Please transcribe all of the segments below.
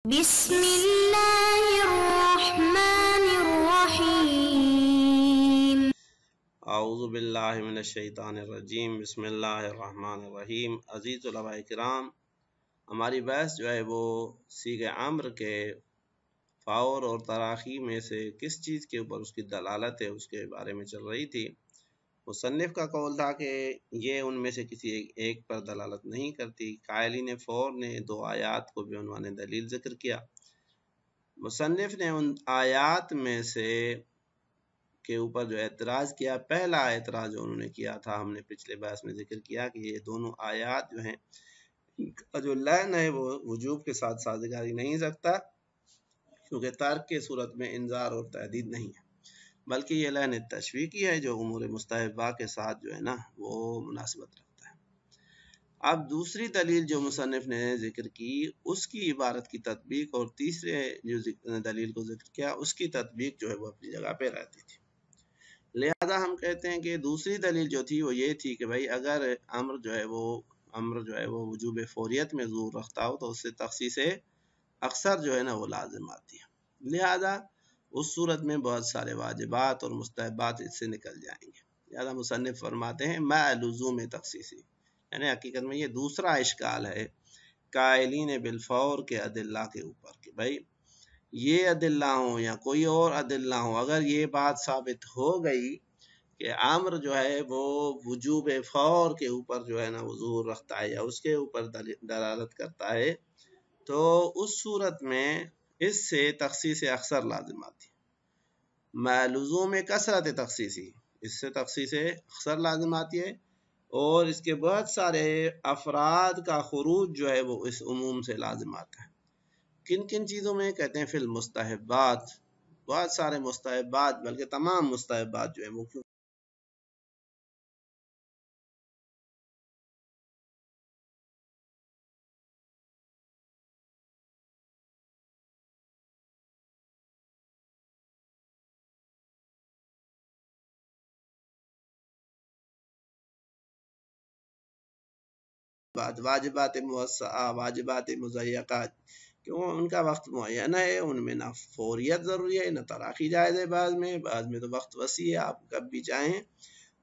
بسم اللہ الرحمن الرحیم اعوذ باللہ من الشیطان الرجیم بسم اللہ الرحمن الرحیم۔ عزیز علماء کرام، ہماری بحث جو ہے وہ صیغہ امر کے فور اور تراخی میں سے کس چیز کے اوپر اس کی دلالت ہے اس کے بارے میں چل رہی تھی۔ مصنف کا قول تھا کہ یہ ان میں سے کسی ایک پر دلالت نہیں کرتی۔ قائلین فور نے دو آیات کو بھی عنوان دلیل ذکر کیا۔ مصنف نے ان آیات میں سے کے اوپر جو اعتراض کیا، پہلا اعتراض جو انہوں نے کیا تھا ہم نے پچھلے بحث میں ذکر کیا کہ یہ دونوں آیات جو ہیں ان کا جو لعن ہے وہ وجوب کے ساتھ سازگاری نہیں رکھتا، کیونکہ ترک کے صورت میں انذار اور تہدید نہیں ہے، بلکہ یہ لعن تشویقی ہے جو امور مستحبہ کے ساتھ جو ہے نا وہ مناسبت رکھتا ہے۔ اب دوسری دلیل جو مصنف نے ذکر کی اس کی عبارت کی تطبیق اور تیسرے جو دلیل کو ذکر کیا اس کی تطبیق جو ہے وہ اپنی جگہ پہ رہتی تھی۔ لہذا ہم کہتے ہیں کہ دوسری دلیل جو تھی وہ یہ تھی کہ بھائی اگر امر جو ہے وہ وجوب فوریت میں ظہور رکھتا ہو تو اس سے تخصیص اکثر جو ہے نا وہ لازم آتی ہے، لہذا اس صورت میں بہت سارے واجبات اور مستحبات اس سے نکل جائیں گے۔ لہذا مصنف فرماتے ہیں مع لزوم تخصیصی، یعنی حقیقت میں یہ دوسرا اشکال ہے قائلین بالفور کے ادلہ کے اوپر کہ بھائی یہ ادلہ ہوں یا کوئی اور ادلہ ہوں، اگر یہ بات ثابت ہو گئی کہ امر جو ہے وہ وجوب فور کے اوپر جو ہے نا وہ ظہور رکھتا ہے یا اس کے اوپر دلالت کرتا ہے، تو اس صورت میں اس سے تخصیص اکثر لازم آتی ہے۔ مع لزوم کثرت تخصیصی، اس سے تخصیص اکثر لازم آتی ہے، اور اس کے بہت سارے افراد کا خروج جو ہے وہ اس عموم سے لازم آتا ہے۔ کن کن چیزوں میں؟ کہتے ہیں فی المستحبات، بہت سارے مستحبات بلکہ تمام مستحبات جو ہیں وہ واجبات موسعہ، واجبات مضیقات، کیوں ان کا وقت معین ہے، ان میں نہ فوریت ضروری ہے نہ تراخی جائز ہے، بعض میں تو وقت وسیع ہے، آپ کب بھی چاہیں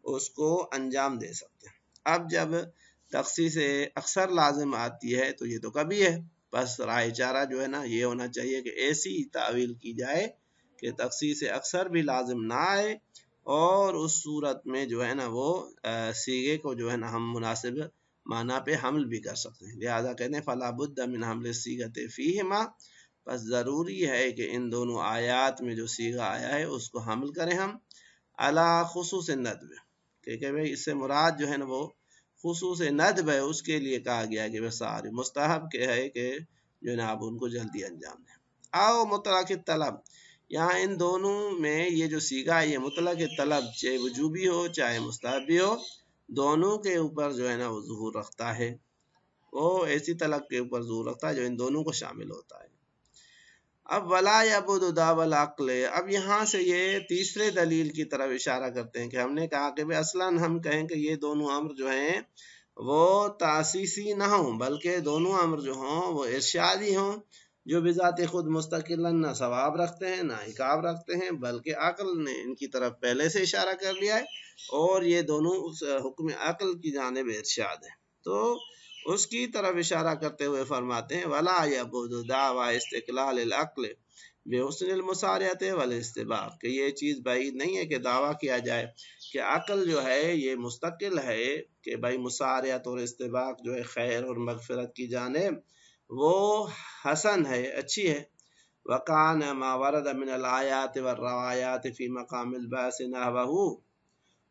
اس کو انجام دے سکتے ہیں۔ اب جب تخصیص اکثر لازم آتی ہے تو یہ تو کبھی ہے، بس رائے چارہ جو ہے نا یہ ہونا چاہیے کہ ایسی تعویل کی جائے کہ تخصیص اکثر بھی لازم نہ آئے، اور اس صورت میں جو ہے نا وہ صیغے کو جو ہے نا ہم مناسب معنی پہ حمل بھی کر سکتے ہیں۔ لہذا کہتے ہیں فلا بد من حمل الصیغۃ فیہما، بس ضروری ہے کہ ان دونوں آیات میں جو صیغہ آیا ہے اس کو حمل کریں ہم علی خصوص ندب، کہ بھئی اس سے مراد جو ہے نا وہ خصوص ندب ہے، اس کے لیے کہا گیا کہ وہ سارے مستحب کے ہے کہ جو ہے نا آپ ان کو جلدی انجام دیں۔ او مطلق طلب، یہاں ان دونوں میں یہ جو صیغہ ہے یہ مطلق طلب چاہے وجوبی ہو چاہے مستحبی ہو، دونوں کے اوپر جو ہے نا وہ ظہور رکھتا ہے، وہ ایسی طلب کے اوپر ظہور رکھتا ہے جو ان دونوں کو شامل ہوتا ہے۔ اب ولا یعبد دعوی العقل، اب یہاں سے یہ تیسرے دلیل کی طرف اشارہ کرتے ہیں کہ ہم نے کہا کہ اصلاً ہم کہیں کہ یہ دونوں امر جو ہیں وہ تاسیسی نہ ہوں، بلکہ دونوں امر جو ہوں وہ ارشادی ہوں، جو بذات خود مستقلاً نہ ثواب رکھتے ہیں نہ عقاب رکھتے ہیں، بلکہ عقل نے ان کی طرف پہلے سے اشارہ کر لیا ہے اور یہ دونوں اس حکم عقل کی جانب ارشاد ہیں، تو اس کی طرف اشارہ کرتے ہوئے فرماتے ہیں ولا یعبد دعوی استقلال العقل بحسن المسارعۃ والاستباق، کہ یہ چیز بعید نہیں ہے کہ دعویٰ کیا جائے کہ عقل جو ہے یہ مستقل ہے کہ بھائی مسارعت اور استباق جو ہے خیر اور مغفرت کی جانب وہ حسن ہے، اچھی ہے۔ وکان ما ورد من الآیات والروایات فی مقام البعث نحوہ،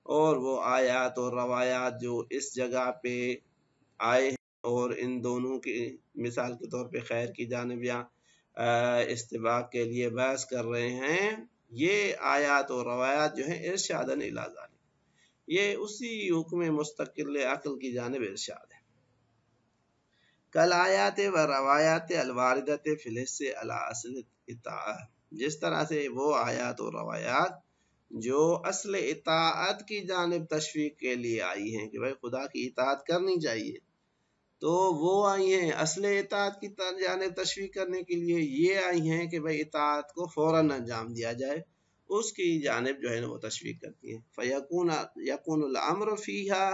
اور وہ آیات اور روایات جو اس جگہ پہ آئے ہیں اور ان دونوں کی مثال کے طور پہ خیر کی جانب یا استباق کے لیے بحث کر رہے ہیں، یہ آیات اور روایات جو ہیں ارشاداً الی ذالک، یہ اسی حکم مستقل عقل کی جانب ارشاد ہے۔ کل آیات و روایات الواردۃ فی الحث علی اصل اطاعۃ، جس طرح سے وہ آیات اور روایات جو اصل اطاعت کی جانب تشویق کے لیے آئی ہیں کہ بھائی خدا کی اطاعت کرنی چاہیے، تو وہ آئی ہیں اصل اطاعت کی جانب تشویق کرنے کے لیے، یہ آئی ہیں کہ بھائی اطاعت کو فوراً انجام دیا جائے، اس کی جانب جو ہے نا وہ تشویق کرتی ہیں۔ یکون الامر فیہا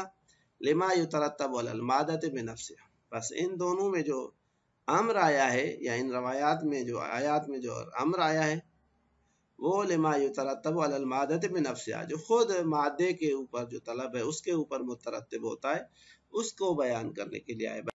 لما یترتب علی المادۃ بنفسها، بس ان دونوں میں جو امر آیا ہے، یا ان روایات میں جو آیات میں جو امر آیا ہے، وہ لما یترتب علی المادۃ بنفسها، جو خود مادے کے اوپر جو طلب ہے اس کے اوپر مترتب ہوتا ہے، اس کو بیان کرنے کے لیے آئے۔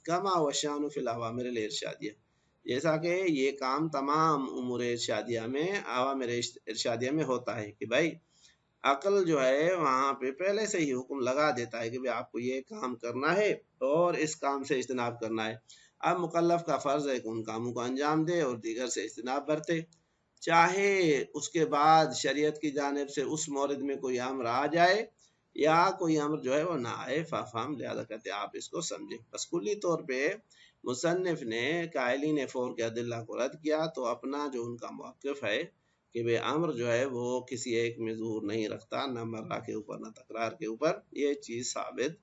کما وشان فی الاوامر الارشادیہ، جیسا کہ یہ کام تمام امور ارشادیہ میں، اوامر ارشادیہ میں ہوتا ہے کہ بھائی عقل جو ہے وہاں پہ پہلے سے ہی حکم لگا دیتا ہے کہ بھائی آپ کو یہ کام کرنا ہے اور اس کام سے اجتناب کرنا ہے۔ اب مکلف کا فرض ہے کہ ان کاموں کو انجام دے اور دیگر سے اجتناب برتے، چاہے اس کے بعد شریعت کی جانب سے اس مورد میں کوئی امر آ جائے یا کوئی امر جو ہے وہ نہ آئے، فافہم، لہذا کہتے ہیں آپ اس کو سمجھیں۔ بس کلی طور پہ مصنف نے قائلین فور کے ادلہ کو رد کیا، تو اپنا جو ان کا موقف ہے کہ بے امر جو ہے وہ کسی ایک میں ظہور نہیں رکھتا، نہ مرہ کے اوپر نہ تکرار کے اوپر، یہ چیز ثابت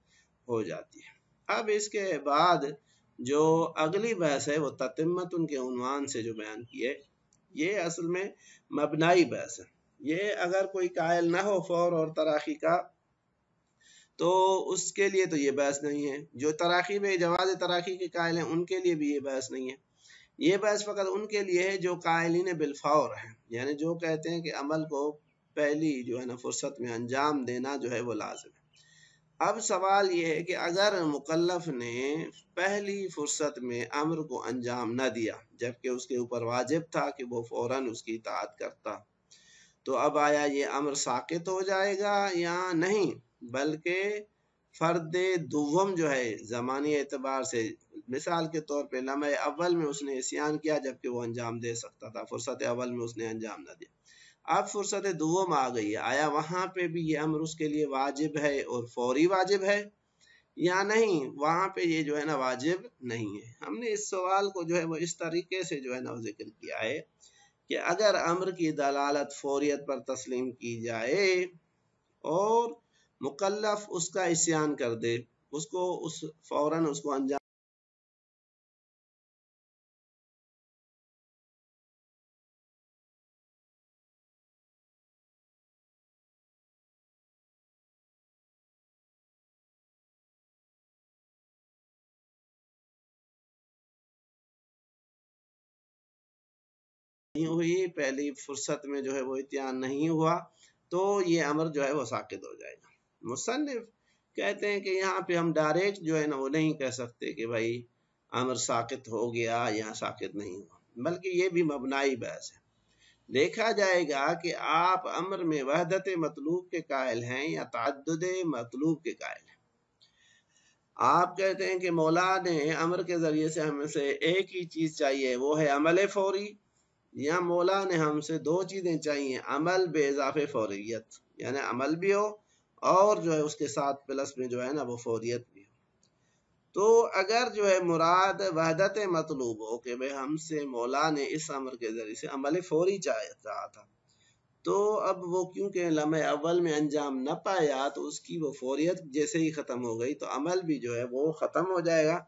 ہو جاتی ہے۔ اب اس کے بعد جو اگلی بحث ہے وہ تتمت ان کے عنوان سے جو بیان کی ہے، یہ اصل میں مبنائی بحث ہے۔ یہ اگر کوئی قائل نہ ہو فور اور تراخی کا تو اس کے لیے تو یہ بحث نہیں ہے، جو تراخی میں جواز تراخی کے قائل ہیں ان کے لیے بھی یہ بحث نہیں ہے۔ یہ بحث فقط ان کے لیے ہے جو قائلین بالفور ہیں، یعنی جو کہتے ہیں کہ عمل کو پہلی جو ہے نا فرصت میں انجام دینا جو ہے وہ لازم ہے۔ اب سوال یہ ہے کہ اگر مکلف نے پہلی فرصت میں امر کو انجام نہ دیا جبکہ اس کے اوپر واجب تھا کہ وہ فوراً اس کی اطاعت کرتا، تو اب آیا یہ امر ساقط ہو جائے گا یا نہیں؟ بلکہ فرد دوم جو ہے زمانی اعتبار سے، مثال کے طور پہ لمحہ اول میں اس نے عصیان کیا جبکہ وہ انجام دے سکتا تھا، فرصت اول میں اس نے انجام نہ دیا، اب فرصت دوم آ گئی ہے، آیا وہاں پہ بھی یہ امر اس کے لیے واجب ہے اور فوری واجب ہے یا نہیں؟ وہاں پہ یہ جو ہے نا واجب نہیں ہے۔ ہم نے اس سوال کو جو ہے وہ اس طریقے سے جو ہے نا ذکر کیا ہے کہ اگر امر کی دلالت فوریت پر تسلیم کی جائے اور مکلف اس کا عصیان کر دے، اس کو فوراً اس کو انجام نہیں ہوئی، پہلی فرصت میں جو ہے وہ اتیان نہیں ہوا، تو یہ امر جو ہے وہ ساقط ہو جائے گا۔ مصنف کہتے ہیں کہ یہاں پہ ہم ڈائریکٹ جو ہے نا وہ نہیں کہہ سکتے کہ بھائی امر ساقط ہو گیا یا ساقط نہیں ہوا، بلکہ یہ بھی مبنائی بحث ہے۔ دیکھا جائے گا کہ آپ امر میں وحدت مطلوب کے قائل ہیں یا تعدد مطلوب کے قائل ہیں۔ آپ کہتے ہیں کہ مولا نے امر کے ذریعے سے ہمیں سے ایک ہی چیز چاہیے، وہ ہے عمل فوری، یا مولا نے ہم سے دو چیزیں چاہیے، عمل بے اضافے فوریت، یعنی عمل بھی ہو اور جو ہے اس کے ساتھ پلس میں جو ہے نا وہ فوریت بھی ہو۔ تو اگر جو ہے مراد وحدت مطلوب ہو کہ بھئی ہم سے مولا نے اس امر کے ذریعے سے عمل فوری چاہا تھا، تو اب وہ کیونکہ لمحہ اول میں انجام نہ پایا تو اس کی وہ فوریت جیسے ہی ختم ہو گئی، تو عمل بھی جو ہے وہ ختم ہو جائے گا،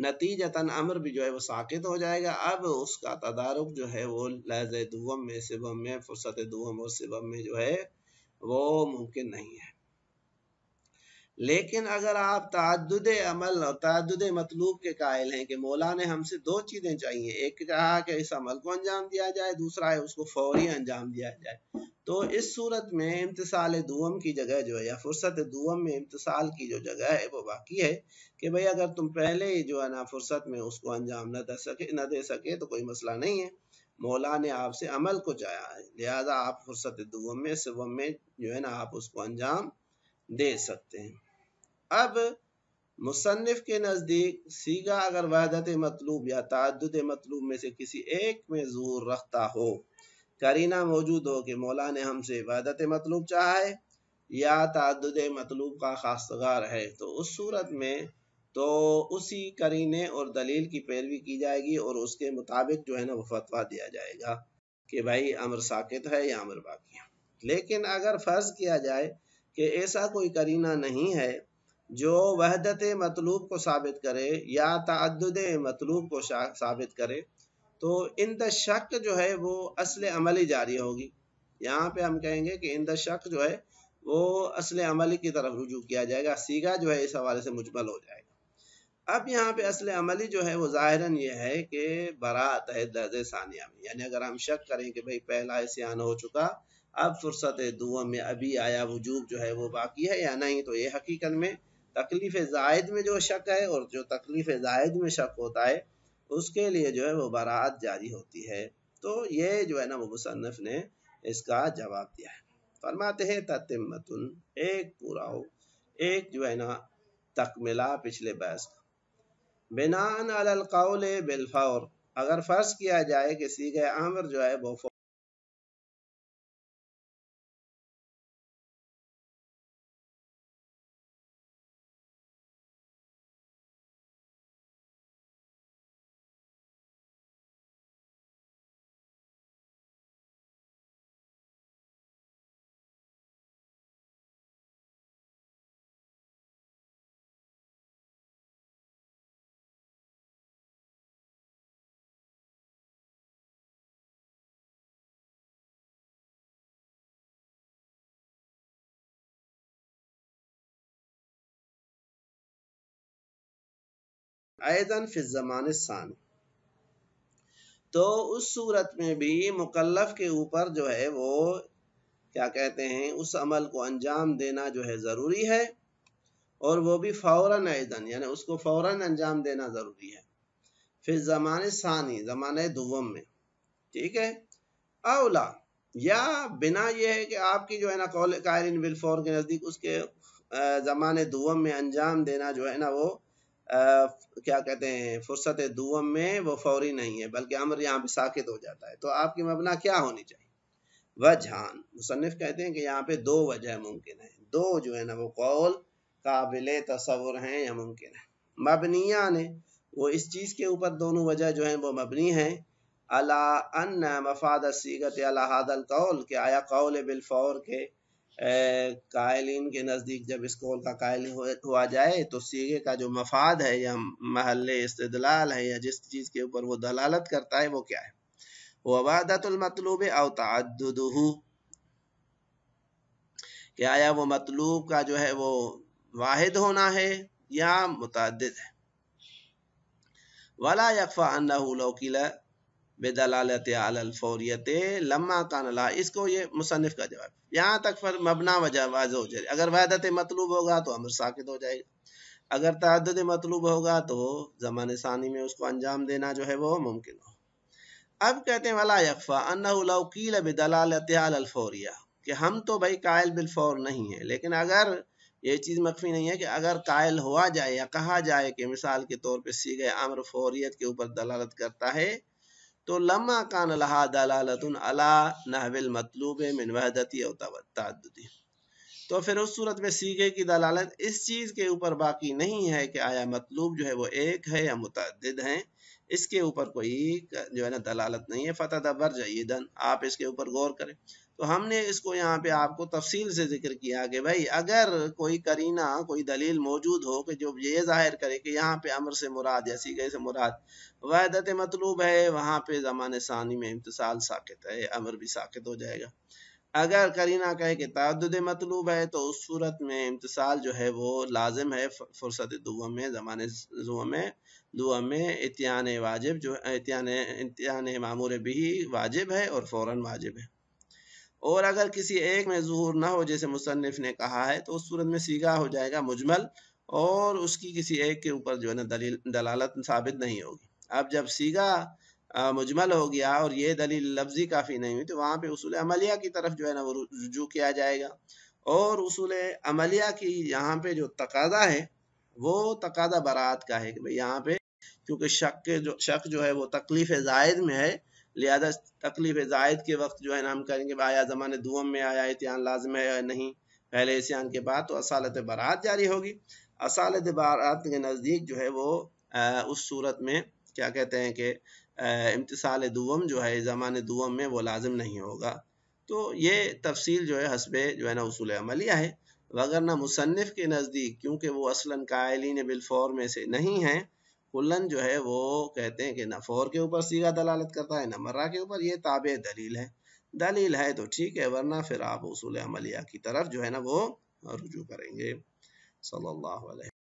نتیجتاً امر بھی جو ہے وہ ساقط ہو جائے گا۔ اب اس کا تدارک جو ہے وہ لحظہ دوم میں، سبب میں، فرصت دوم اور سبب میں جو ہے وہ ممکن نہیں ہے۔ لیکن اگر آپ تعدد عمل اور تعدد مطلوب کے قائل ہیں کہ مولا نے ہم سے دو چیزیں چاہیے، ایک کہا کہ اس عمل کو انجام دیا جائے، دوسرا ہے اس کو فوری انجام دیا جائے، تو اس صورت میں امتثال دوم کی جگہ جو ہے یا فرصت دوم میں امتثال کی جو جگہ ہے وہ باقی ہے کہ بھئی اگر تم پہلے ہی جو ہے نا فرصت میں اس کو انجام نہ دے سکے تو کوئی مسئلہ نہیں ہے، مولا نے آپ سے عمل کو چاہا ہے، لہذا آپ فرصت دوم میں، سوم میں جو ہے نا آپ اس کو انجام دے سکتے ہیں۔ اب مصنف کے نزدیک سیغہ اگر وحدت مطلوب یا تعدد مطلوب میں سے کسی ایک میں ظہور رکھتا ہو، قرینہ موجود ہو کہ مولا نے ہم سے وحدت مطلوب چاہا ہے یا تعدد مطلوب کا خواستگار ہے تو اس صورت میں تو اسی قرینے اور دلیل کی پیروی کی جائے گی اور اس کے مطابق جو ہے نا وہ فتویٰ دیا جائے گا کہ بھائی امر ساکت ہے یا امر باقی ہے۔ لیکن اگر فرض کیا جائے کہ ایسا کوئی قرینہ نہیں ہے جو وحدت مطلوب کو ثابت کرے یا تعدد مطلوب کو ثابت کرے تو اند شک جو ہے وہ اصل عملی جاری ہوگی۔ یہاں پہ ہم کہیں گے کہ اند شک جو ہے وہ اصل عملی کی طرف رجوع کیا جائے گا، صیغہ جو ہے اس حوالے سے مجمل ہو جائے گا۔ اب یہاں پہ اصل عملی جو ہے وہ ظاہراً یہ ہے کہ براءت ہے درج ثانیہ میں، یعنی اگر ہم شک کریں کہ بھئی پہلا عصیان ہو چکا، اب فرصت دوم میں ابھی آیا وجوب جو ہے وہ باقی ہے یا نہیں، تو یہ حقیقت میں تکلیف زائد میں جو شک ہے، اور جو تکلیف زائد میں شک ہوتا ہے اس کے لیے جو ہے وہ براءت جاری ہوتی ہے۔ تو یہ جو ہے نا وہ مصنف نے اس کا جواب دیا ہے۔ فرماتے ہیں تتمتن، ایک پورا ہو، ایک جو ہے نا تکملہ پچھلے بحث کا۔ بناءً علی القول بالفور، اگر فرض کیا جائے کہ صیغہ امر جو ہے وہ ایضاً فی الزمان الثانی، تو اس صورت میں بھی مکلف کے اوپر جو ہے وہ کیا کہتے ہیں اس عمل کو انجام دینا جو ہے ضروری ہے، اور وہ بھی فوراً ایضاً، یعنی اس کو فوراً انجام دینا ضروری ہے، فی الزمان الثانی، زمانہ دوم میں، ٹھیک ہے۔ اولا، یا بنا یہ ہے کہ آپ کی جو ہے نا قول قائلین بالفور کے نزدیک اس کے زمانے دوم میں انجام دینا جو ہے نا وہ کیا کہتے ہیں فرصت دوم میں وہ فوری نہیں ہے، بلکہ امر یہاں پہ ساکت ہو جاتا ہے، تو آپ کی مبنا کیا ہونی چاہیے؟ وجہان، مصنف کہتے ہیں کہ یہاں پہ دو وجہ ممکن ہیں، دو جو ہے نا وہ قول قابل تصور ہیں یا ممکن ہے۔ مبنیہ نے وہ اس چیز کے اوپر دونوں وجہ جو ہیں وہ مبنی ہیں، علی ان مفاد الصیغۃ علی ھذا القول، کہ آیا قول بالفور کے قائلین کے نزدیک جب اس قول کا قائل ہوا جائے تو صیغے کا جو مفاد ہے یا محل استدلال ہے یا جس چیز کے اوپر وہ دلالت کرتا ہے وہ کیا ہے؟ وحدت المطلوب او تعددہ، کہ آیا وہ مطلوب کا جو ہے وہ واحد ہونا ہے یا متعدد ہے۔ ولا یکفی انہ لو قیل بدلالت علی الفوریت لما کان لا، اس کو یہ مصنف کا جواب، یہاں تک مبنا وجہ واضح ہو جائے، اگر وحدت مطلوب ہوگا تو امر ساکت ہو جائے گا، اگر تعدد مطلوب ہوگا تو زمان ثانی میں اس کو انجام دینا جو ہے وہ ممکن ہو۔ اب کہتے ہیں ولا یکفی انہ لو قیل بدلالت علی الفوریہ، کہ ہم تو بھائی قائل بالفور نہیں ہیں، لیکن اگر یہ چیز مخفی نہیں ہے کہ اگر قائل ہوا جائے یا کہا جائے کہ مثال کے طور پہ صیغہ امر فوریت کے اوپر دلالت کرتا ہے، تو لما کان لہا دلالت علی نحو المطلوب من وحدتی او تعددی، تو پھر اس صورت میں صیغے کی دلالت اس چیز کے اوپر باقی نہیں ہے کہ آیا مطلوب جو ہے وہ ایک ہے یا متعدد ہیں، اس کے اوپر کوئی جو ہے نا دلالت نہیں ہے۔ فتدبر جیداً، آپ اس کے اوپر غور کریں۔ تو ہم نے اس کو یہاں پہ آپ کو تفصیل سے ذکر کیا کہ بھائی اگر کوئی قرینہ کوئی دلیل موجود ہو کہ جو یہ ظاہر کرے کہ یہاں پہ امر سے مراد یا صیغے سے مراد وحدت مطلوب ہے، وہاں پہ زمان ثانی میں امتثال ساکت ہے، امر بھی ساکت ہو جائے گا۔ اگر قرینہ کہے کہ تعدد مطلوب ہے تو اس صورت میں امتثال جو ہے وہ لازم ہے، فرصت دوم میں زمان دوم میں اتیان واجب جو اتیان مامور بھی واجب ہے اور فوراً واجب ہے۔ اور اگر کسی ایک میں ظہور نہ ہو جیسے مصنف نے کہا ہے تو اس صورت میں صیغہ ہو جائے گا مجمل، اور اس کی کسی ایک کے اوپر جو ہے نا دلالت ثابت نہیں ہوگی۔ اب جب صیغہ مجمل ہو گیا اور یہ دلیل لفظی کافی نہیں ہوئی تو وہاں پہ اصول عملیہ کی طرف جو ہے نا وہ رجوع کیا جائے گا، اور اصول عملیہ کی یہاں پہ جو تقاضا ہے وہ تقاضا براءت کا ہے کہ بھئی یہاں پہ کیونکہ شک جو ہے وہ تکلیف زائد میں ہے، لہذا تکلیف زائد کے وقت جو ہے نا ہم کہیں گے آیا زمان دوم میں آیا اتیان لازم ہے یا نہیں، پہلے اسیان کے بعد تو اصالت برات جاری ہوگی. اصالت برات کے نزدیک جو ہے وہ اس صورت میں کیا کہتے ہیں کہ امتثال دوم جو ہے زمان دوم میں وہ لازم نہیں ہوگا. تو یہ تفصیل جو ہے حسب جو ہے نا اصول عملیہ ہے. وگرنہ مصنف کے نزدیک کیونکہ وہ اصلاً قائلین بالفور میں سے نہیں ہیں، کلن جو ہے وہ کہتے ہیں کہ نہ فور کے اوپر صیغہ دلالت کرتا ہے نہ مرہ کے اوپر. یہ تابع دلیل ہے تو ٹھیک ہے، ورنہ پھر آپ اصول عملیہ کی طرف جو ہے نا وہ رجوع کریں گے. صلی اللہ علیہ